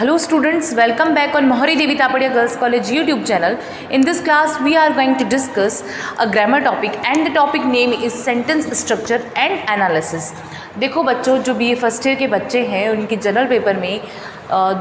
Hello students, welcome back on Mohari Devi Tapadia Girls College YouTube channel. In this class we are going to discuss a grammar topic and the topic name is sentence structure and analysis. देखो बच्चों, जो BA first year के बच्चे हैं उनके general paper में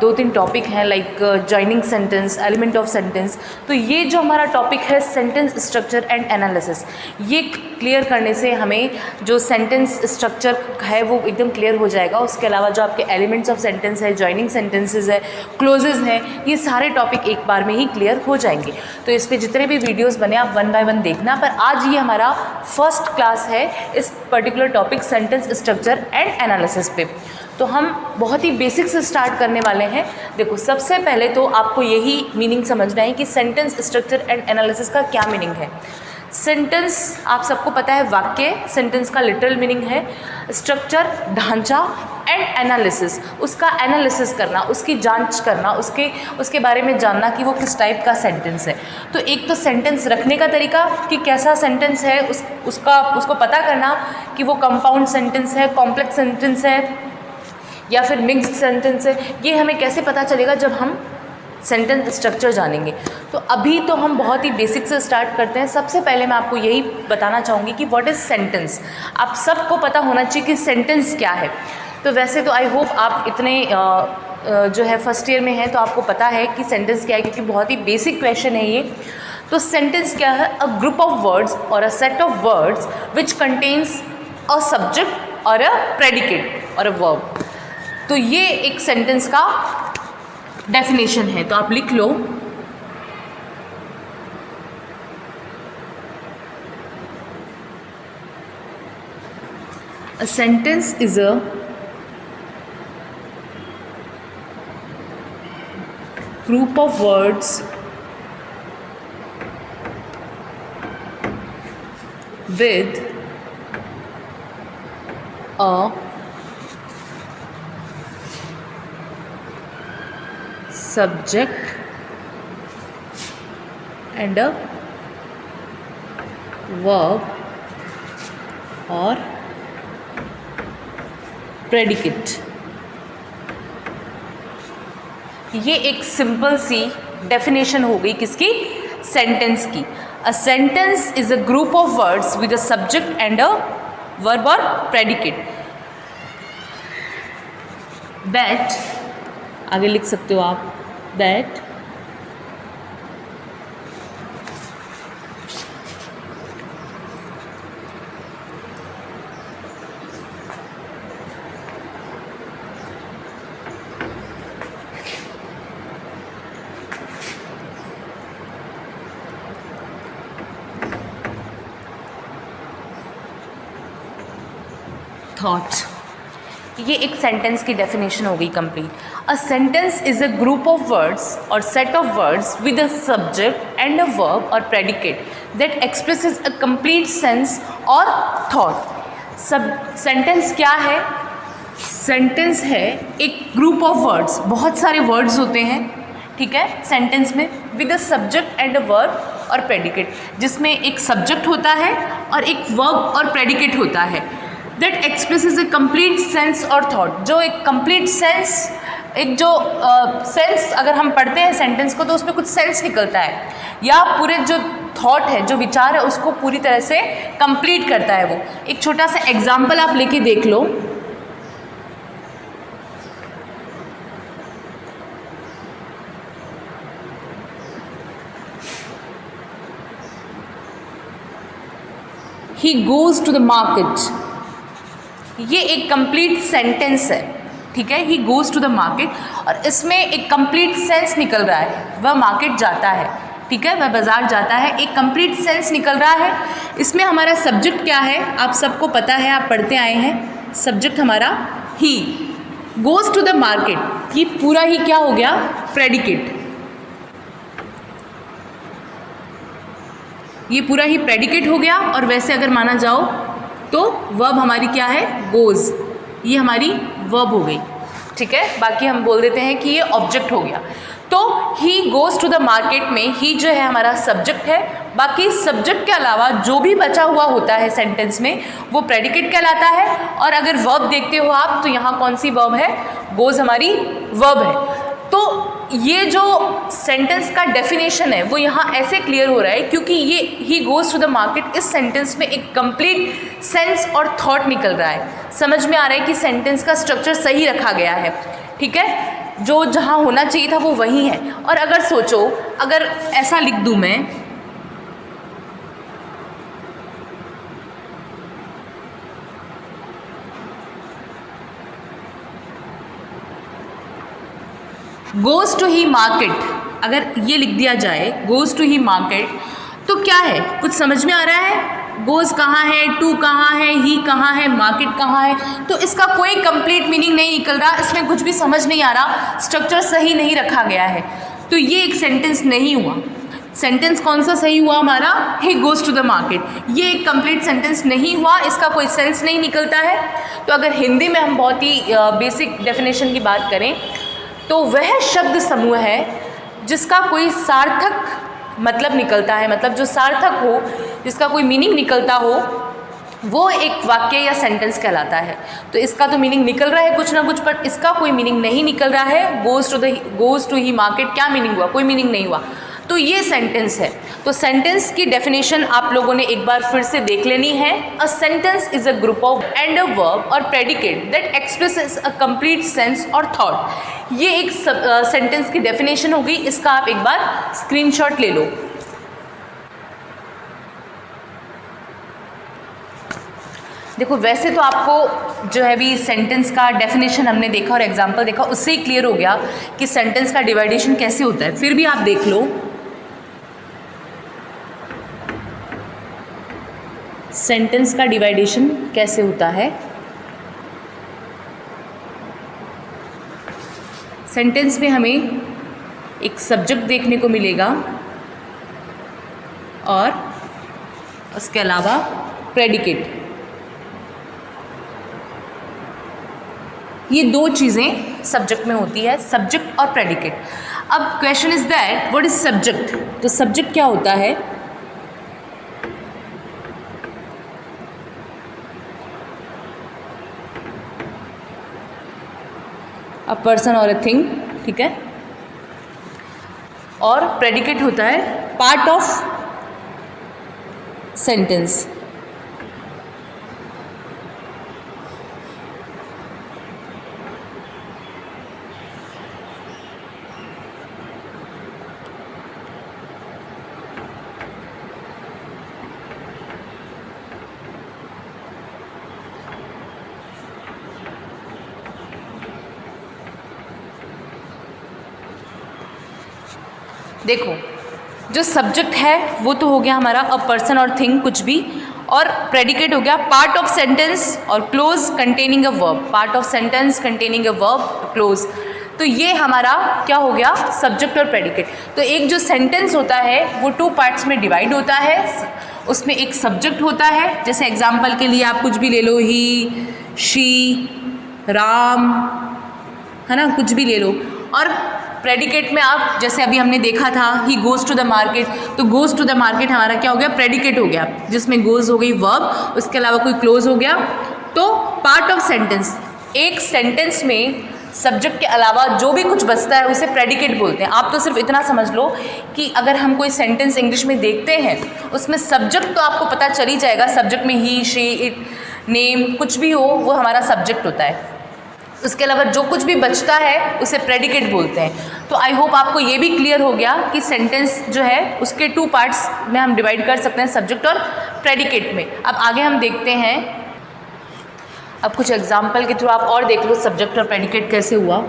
दो तीन टॉपिक हैं like joining sentence, element of sentence. तो ये जो हमारा टॉपिक है सेंटेंस स्ट्रक्चर एंड एनालिसिस, ये क्लियर करने से हमें जो सेंटेंस स्ट्रक्चर है वो एकदम क्लियर हो जाएगा. उसके अलावा जो आपके एलिमेंट्स ऑफ सेंटेंस है, जॉइनिंग सेंटेंसेस है, क्लोजेज हैं, ये सारे टॉपिक एक बार में ही क्लियर हो जाएंगे. तो इस पर जितने भी वीडियोज़ बने आप वन बाय वन देखना. पर आज ये हमारा फर्स्ट क्लास है इस particular topic sentence structure and analysis पे. तो हम बहुत ही बेसिक से स्टार्ट करने वाले हैं. देखो, सबसे पहले तो आपको यही मीनिंग समझना है कि सेंटेंस स्ट्रक्चर एंड एनालिसिस का क्या मीनिंग है. सेंटेंस आप सबको पता है वाक्य, सेंटेंस का लिटरल मीनिंग है. स्ट्रक्चर ढांचा एंड एनालिसिस उसका एनालिसिस करना, उसकी जांच करना, उसके बारे में जानना कि वो किस टाइप का सेंटेंस है. तो एक तो सेंटेंस रखने का तरीका कि कैसा सेंटेंस है उसको पता करना कि वो कंपाउंड सेंटेंस है, कॉम्प्लेक्स सेंटेंस है या फिर मिक्स्ड सेंटेंस है. ये हमें कैसे पता चलेगा जब हम सेंटेंस स्ट्रक्चर जानेंगे. तो अभी तो हम बहुत ही बेसिक से स्टार्ट करते हैं. सबसे पहले मैं आपको यही बताना चाहूँगी कि व्हाट इज़ सेंटेंस. आप सबको पता होना चाहिए कि सेंटेंस क्या है. तो वैसे तो आई होप आप इतने जो है फर्स्ट ईयर में हैं तो आपको पता है कि सेंटेंस क्या है, क्योंकि बहुत ही बेसिक क्वेश्चन है ये. तो सेंटेंस क्या है? अ ग्रुप ऑफ वर्ड्स और a set of words which contains a subject और अ प्रेडिकेट और अ वर्ब. तो ये एक सेंटेंस का डेफिनेशन है, तो आप लिख लो. A sentence is a group of words with a subject and a verb or predicate. ये एक सिंपल सी डेफिनेशन हो गई किसकी? सेंटेंस की. A sentence is a group of words with a subject and a verb or predicate. That आगे लिख सकते हो आप. That thought. ये एक सेंटेंस की डेफिनेशन हो गई complete. A sentence is a group of words or set of words with a subject and a verb or predicate that expresses a complete sense or thought. सब sentence क्या है? Sentence है एक group of words, बहुत सारे words होते हैं, ठीक है, सेंटेंस में, with a subject and a verb or predicate, जिसमें एक सब्जेक्ट होता है और एक वर्ब और प्रेडिकेट होता है. That expresses A complete sense or thought. जो एक कंप्लीट सेंस, एक जो सेंस अगर हम पढ़ते हैं सेंटेंस को तो उसमें कुछ सेंस निकलता है, या पूरे जो थॉट है, जो विचार है, उसको पूरी तरह से कंप्लीट करता है वो. एक छोटा सा एग्जाम्पल आप लेके देख लो. He goes to the market. ये एक कंप्लीट सेंटेंस है, ठीक है. He goes to the market और इसमें एक कंप्लीट सेंस निकल रहा है. वह मार्केट जाता है, ठीक है, वह बाज़ार जाता है. एक कंप्लीट सेंस निकल रहा है. इसमें हमारा सब्जेक्ट क्या है आप सबको पता है, आप पढ़ते आए हैं. सब्जेक्ट हमारा ही. गोज टू द मार्केट, ये पूरा ही क्या हो गया? प्रेडिकेट. ये पूरा ही प्रेडिकेट हो गया. और वैसे अगर माना जाओ तो वर्ब हमारी क्या है? गोज. ये हमारी वर्ब हो गई, ठीक है. बाकी हम बोल देते हैं कि ये ऑब्जेक्ट हो गया. तो he goes to the market में ही जो है हमारा सब्जेक्ट है. बाकी सब्जेक्ट के अलावा जो भी बचा हुआ होता है सेंटेंस में वो प्रेडिकेट कहलाता है. और अगर वर्ब देखते हो आप तो यहाँ कौन सी वर्ब है? गोज़ हमारी वर्ब है. तो ये जो सेंटेंस का डेफिनेशन है वो यहाँ ऐसे क्लियर हो रहा है क्योंकि ये he goes to the market, इस सेंटेंस में एक कंप्लीट सेंस और थॉट निकल रहा है। समझ में आ रहा है कि सेंटेंस का स्ट्रक्चर सही रखा गया है, ठीक है, जो जहाँ होना चाहिए था वो वही है। और अगर सोचो, अगर ऐसा लिख दूँ मैं, गोज़ टू ही मार्केट, अगर ये लिख दिया जाए गोज़ टू ही मार्केट, तो क्या है, कुछ समझ में आ रहा है? गोज़ कहाँ है, टू कहाँ है, ही कहाँ है, मार्केट कहाँ है? तो इसका कोई कंप्लीट मीनिंग नहीं निकल रहा, इसमें कुछ भी समझ नहीं आ रहा, स्ट्रक्चर सही नहीं रखा गया है, तो ये एक सेंटेंस नहीं हुआ। सेंटेंस कौन सा सही हुआ हमारा? He goes to the market. ये एक कंप्लीट सेंटेंस नहीं हुआ, इसका कोई सेंस नहीं निकलता है। तो अगर हिंदी में हम बहुत ही बेसिक डेफिनेशन की बात करें तो वह शब्द समूह है जिसका कोई सार्थक मतलब निकलता है, मतलब जो सार्थक हो, जिसका कोई मीनिंग निकलता हो, वो एक वाक्य या सेंटेंस कहलाता है। तो इसका तो मीनिंग निकल रहा है कुछ ना कुछ, पर इसका कोई मीनिंग नहीं निकल रहा है। गोज़ टू ही मार्केट क्या मीनिंग हुआ? कोई मीनिंग नहीं हुआ, तो ये सेंटेंस है। तो सेंटेंस की डेफिनेशन आप लोगों ने एक बार फिर से देख लेनी है। A sentence is a group of and a verb or predicate that expresses a complete sense or thought. ये एक सेंटेंस की डेफिनेशन हो गई, इसका आप एक बार स्क्रीनशॉट ले लो। देखो, वैसे तो आपको जो है भी सेंटेंस का डेफिनेशन हमने देखा और एग्जाम्पल देखा, उससे ही क्लियर हो गया कि सेंटेंस का डिवाइडेशन कैसे होता है। फिर भी आप देख लो, सेंटेंस का डिवाइडेशन कैसे होता है। सेंटेंस में हमें एक सब्जेक्ट देखने को मिलेगा और उसके अलावा प्रेडिकेट। ये दो चीज़ें सब्जेक्ट में होती है, सब्जेक्ट और प्रेडिकेट। अब question is that what is subject? तो सब्जेक्ट क्या होता है? अ पर्सन और अ थिंग, ठीक है। और प्रेडिकेट होता है पार्ट ऑफ सेंटेंस। देखो, जो सब्जेक्ट है वो तो हो गया हमारा अ पर्सन और थिंग, कुछ भी, और प्रेडिकेट हो गया पार्ट ऑफ सेंटेंस और close containing a verb. Part of sentence containing a verb, close. तो ये हमारा क्या हो गया? सब्जेक्ट और प्रेडिकेट। तो एक जो सेंटेंस होता है वो टू पार्ट्स में डिवाइड होता है। उसमें एक सब्जेक्ट होता है, जैसे एग्जाम्पल के लिए आप कुछ भी ले लो, ही, शी, राम, है ना, कुछ भी ले लो। और प्रेडिकेट में आप, जैसे अभी हमने देखा था, he goes to the market, तो गोज़ टू द मार्केट हमारा क्या हो गया? प्रेडिकेट हो गया, जिसमें गोज़ हो गई वर्ब, उसके अलावा कोई क्लोज हो गया। तो पार्ट ऑफ सेंटेंस, एक सेंटेंस में सब्जेक्ट के अलावा जो भी कुछ बचता है उसे प्रेडिकेट बोलते हैं। आप तो सिर्फ इतना समझ लो कि अगर हम कोई सेंटेंस इंग्लिश में देखते हैं, उसमें सब्जेक्ट तो आपको पता चल ही जाएगा। सब्जेक्ट में ही, शी, इट, नेम, कुछ भी हो, वो हमारा सब्जेक्ट होता है। उसके अलावा जो कुछ भी बचता है उसे प्रेडिकेट बोलते हैं। तो आई होप आपको ये भी क्लियर हो गया कि सेंटेंस जो है उसके टू पार्ट्स में हम डिवाइड कर सकते हैं, सब्जेक्ट और प्रेडिकेट में। अब आगे हम देखते हैं, अब कुछ एग्जाम्पल के थ्रू आप और देख लो सब्जेक्ट और प्रेडिकेट कैसे हुआ।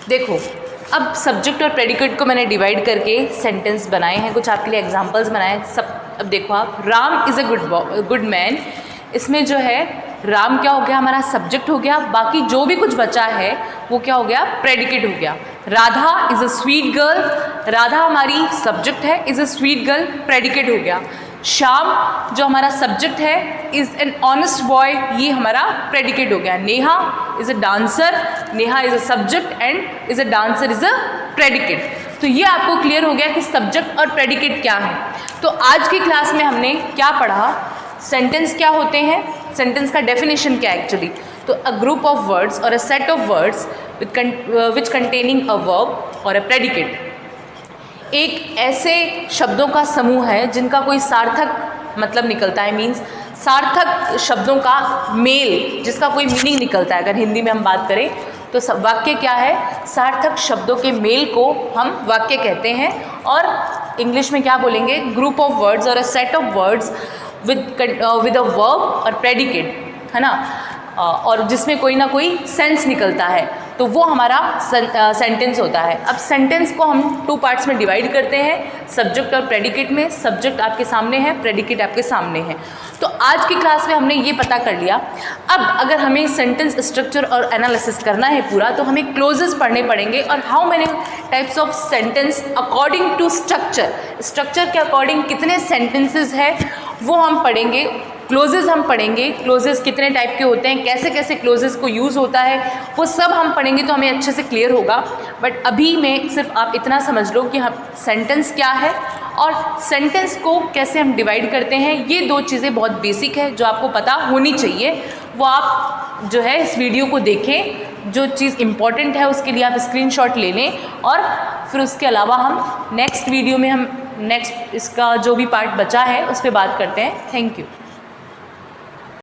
देखो, अब सब्जेक्ट और प्रेडिकेट को मैंने डिवाइड करके सेंटेंस बनाए हैं, कुछ आपके लिए एग्जांपल्स बनाए हैं सब। अब देखो आप, Ram is a good man, इसमें जो है राम क्या हो गया, हमारा सब्जेक्ट हो गया, बाकी जो भी कुछ बचा है वो क्या हो गया, प्रेडिकेट हो गया। Radha is a sweet girl, Radha हमारी सब्जेक्ट है, is a sweet girl, predicate हो गया। श्याम जो हमारा सब्जेक्ट है, इज़ एन ऑनेस्ट बॉय, ये हमारा प्रेडिकेट हो गया। Neha is a dancer, Neha is a subject and is a dancer is a predicate. तो ये आपको क्लियर हो गया कि सब्जेक्ट और प्रेडिकेट क्या है। तो आज की क्लास में हमने क्या पढ़ा, सेंटेंस क्या होते हैं, सेंटेंस का डेफिनेशन क्या है एक्चुअली। तो अ ग्रुप ऑफ वर्ड्स और a set of words which containing a verb और अ प्रेडिकेट, एक ऐसे शब्दों का समूह है जिनका कोई सार्थक मतलब निकलता है, मीन्स सार्थक शब्दों का मेल, जिसका कोई मीनिंग निकलता है। अगर हिंदी में हम बात करें तो वाक्य क्या है, सार्थक शब्दों के मेल को हम वाक्य कहते हैं। और इंग्लिश में क्या बोलेंगे, ग्रुप ऑफ वर्ड्स और a set of words with a verb or predicate, है ना, और जिसमें कोई ना कोई सेंस निकलता है, तो वो हमारा सेंटेंस होता है। अब सेंटेंस को हम 2 पार्ट्स में डिवाइड करते हैं, सब्जेक्ट और प्रेडिकेट में। सब्जेक्ट आपके सामने है, प्रेडिकेट आपके सामने है। तो आज की क्लास में हमने ये पता कर लिया। अब अगर हमें सेंटेंस स्ट्रक्चर और एनालिसिस करना है पूरा, तो हमें क्लोजेस पढ़ने पड़ेंगे और how many types of sentence according to structure, structure के अकॉर्डिंग कितने सेंटेंसेस है वो हम पढ़ेंगे। क्लोजेस हम पढ़ेंगे, क्लोजेस कितने टाइप के होते हैं, कैसे कैसे क्लोजेस को यूज़ होता है, वो सब हम पढ़ेंगे तो हमें अच्छे से क्लियर होगा। बट अभी मैं सिर्फ आप इतना समझ लो कि हम सेंटेंस क्या है और सेंटेंस को कैसे हम डिवाइड करते हैं। ये 2 चीज़ें बहुत बेसिक है जो आपको पता होनी चाहिए। वो आप जो है इस वीडियो को देखें, जो चीज़ इम्पॉर्टेंट है उसके लिए आप स्क्रीनशॉट ले लें, और फिर उसके अलावा हम नेक्स्ट वीडियो में हम नेक्स्ट इसका जो भी पार्ट बचा है उस पर बात करते हैं। Thank you.